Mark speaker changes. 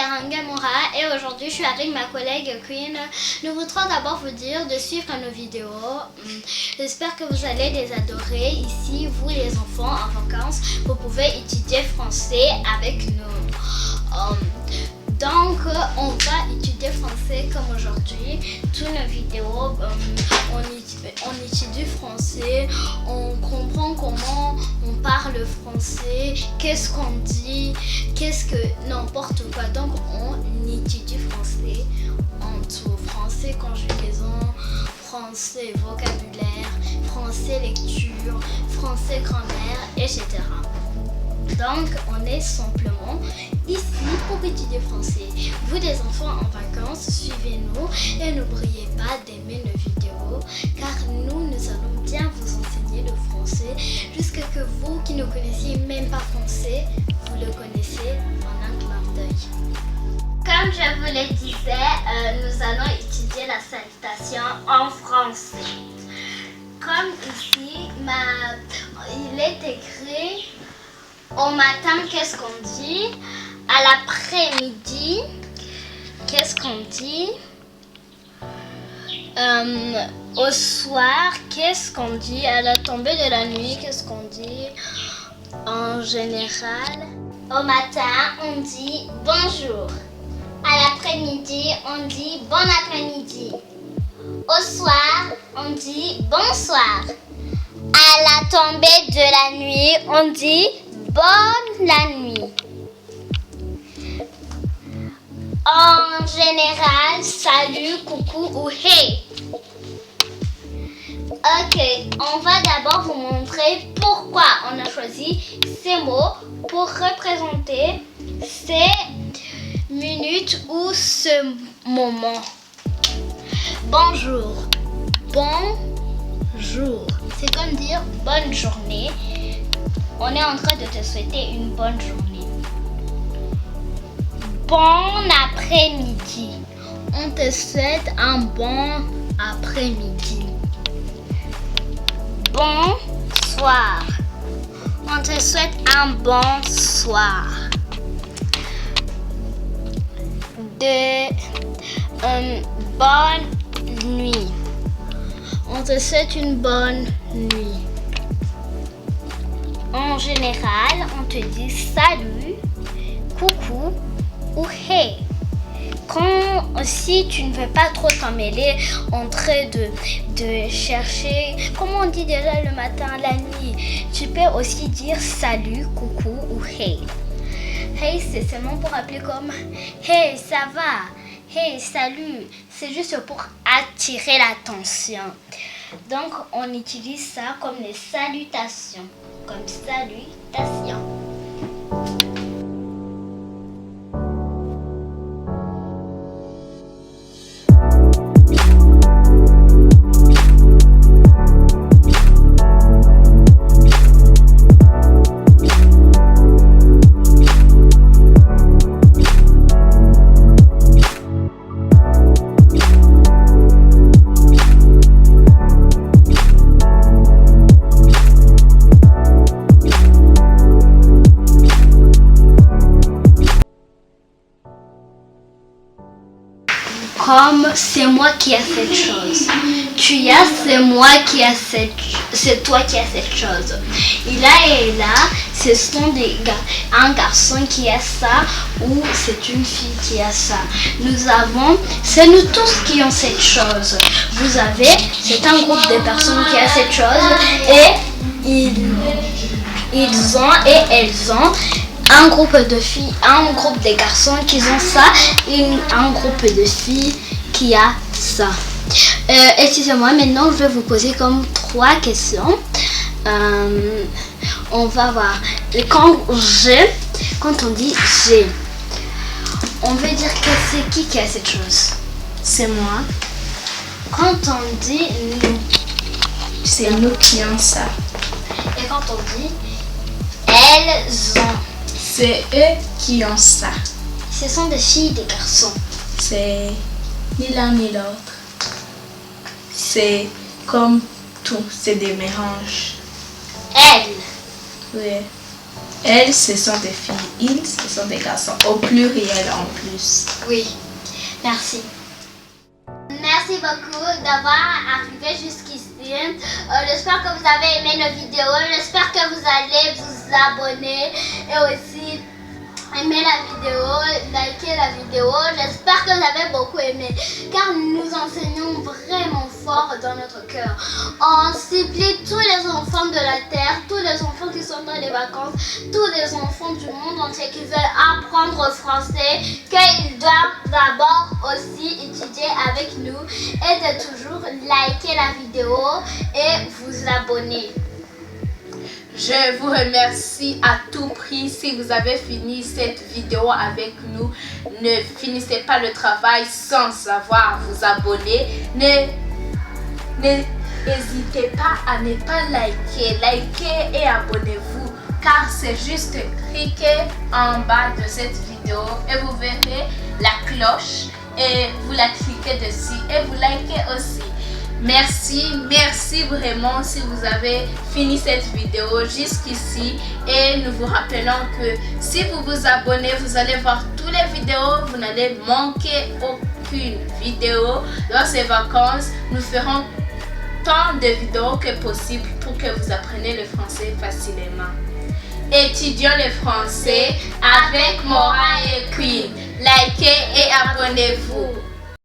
Speaker 1: Karanga Moura et aujourd'hui je suis avec ma collègue Queen. Nous voudrons d'abord vous dire de suivre nos vidéos. J'espère que vous allez les adorer. Ici, vous les enfants en vacances, vous pouvez étudier français avec nous. Donc, on va étudier français comme aujourd'hui. Toutes nos vidéos, on étudie français, on comprend comment on parle français, qu'est-ce qu'on dit, qu'est-ce que n'importe quoi. Donc, on étudie français en tout. Français conjugaison, français vocabulaire, français lecture, français grammaire, etc. Donc, on est simplement ici pour étudier français. Vous les enfants en vacances, suivez-nous et n'oubliez pas d'aimer nos vidéos car nous allons bien vous enseigner le français jusqu'à ce que vous qui ne connaissiez même pas français, vous le connaissez en un clin d'œil. Comme je vous le disais, nous allons étudier la salutation en français. Comme ici, il est écrit au matin, qu'est-ce qu'on dit? À l'après-midi, qu'est-ce qu'on dit? Au soir, qu'est-ce qu'on dit? À la tombée de la nuit, qu'est-ce qu'on dit? En général, au matin, on dit bonjour. À l'après-midi, on dit bon après-midi. Au soir, on dit bonsoir. À la tombée de la nuit, on dit bonne la nuit. En général, salut, coucou ou hey. Ok, on va d'abord vous montrer pourquoi on a choisi ces mots pour représenter ces minutes ou ce moment. Bonjour. Bonjour. C'est comme dire bonne journée. On est en train de te souhaiter une bonne journée. Bon après-midi. On te souhaite un bon après-midi. Bonsoir. On te souhaite un bon soir. Bonne nuit. On te souhaite une bonne nuit. En général, on te dit salut, coucou ou hey. Si tu ne veux pas trop t'emmêler en train de chercher, comment on dit déjà le matin, la nuit, tu peux aussi dire salut, coucou ou hey. Hey, c'est seulement pour appeler comme hey, ça va, hey, salut. C'est juste pour attirer l'attention. Donc, on utilise ça comme les salutations. Comme salutations. Comme c'est moi qui ai cette chose. Tu as, c'est moi qui ai c'est toi qui as cette chose. Il a et là, ce sont un garçon qui a ça ou c'est une fille qui a ça. Nous avons, c'est nous tous qui ont cette chose. Vous avez, c'est un groupe de personnes qui a cette chose et ils ont et elles ont un groupe de filles, un groupe de garçons qui ont ça et un groupe de filles qui a ça. Excusez-moi, maintenant je vais vous poser comme 3 questions. On va voir. Quand on dit j'ai, on veut dire que c'est qui a cette chose?
Speaker 2: C'est moi.
Speaker 1: Quand on dit nous,
Speaker 2: c'est nous qui avons ça.
Speaker 1: Et quand on dit elles ont,
Speaker 2: c'est eux qui ont ça.
Speaker 1: Ce sont des filles et des garçons.
Speaker 2: C'est ni l'un ni l'autre. C'est comme tout, c'est des mélanges.
Speaker 1: Elle.
Speaker 2: Oui. Elles, ce sont des filles. Ils, ce sont des garçons. Au pluriel en plus.
Speaker 1: Oui, merci. Merci beaucoup d'avoir arrivé jusqu'ici. J'espère que vous avez aimé nos vidéos. J'espère que vous allez vous abonner et aussi aimer la vidéo, liker la vidéo. J'espère que vous avez beaucoup aimé car nous enseignons vraiment fort dans notre cœur. On supplie tous les enfants de la terre, tous les enfants qui sont dans les vacances, tous les enfants du monde entier qui veulent apprendre français, qu'ils doivent d'abord aussi étudier avec nous et de toujours liker la vidéo et vous abonner.
Speaker 2: Je vous remercie à tout prix. Si vous avez fini cette vidéo avec nous, ne finissez pas le travail sans savoir vous abonner. N'hésitez pas à ne pas liker. Likez et abonnez-vous car c'est juste cliquer en bas de cette vidéo et vous verrez la cloche et vous la cliquez dessus et vous likez aussi. Merci vraiment si vous avez fini cette vidéo jusqu'ici et nous vous rappelons que si vous vous abonnez, vous allez voir toutes les vidéos, vous n'allez manquer aucune vidéo. Dans ces vacances, nous ferons tant de vidéos que possible pour que vous appreniez le français facilement. Étudions le français avec Mora et Queen. Likez et abonnez-vous.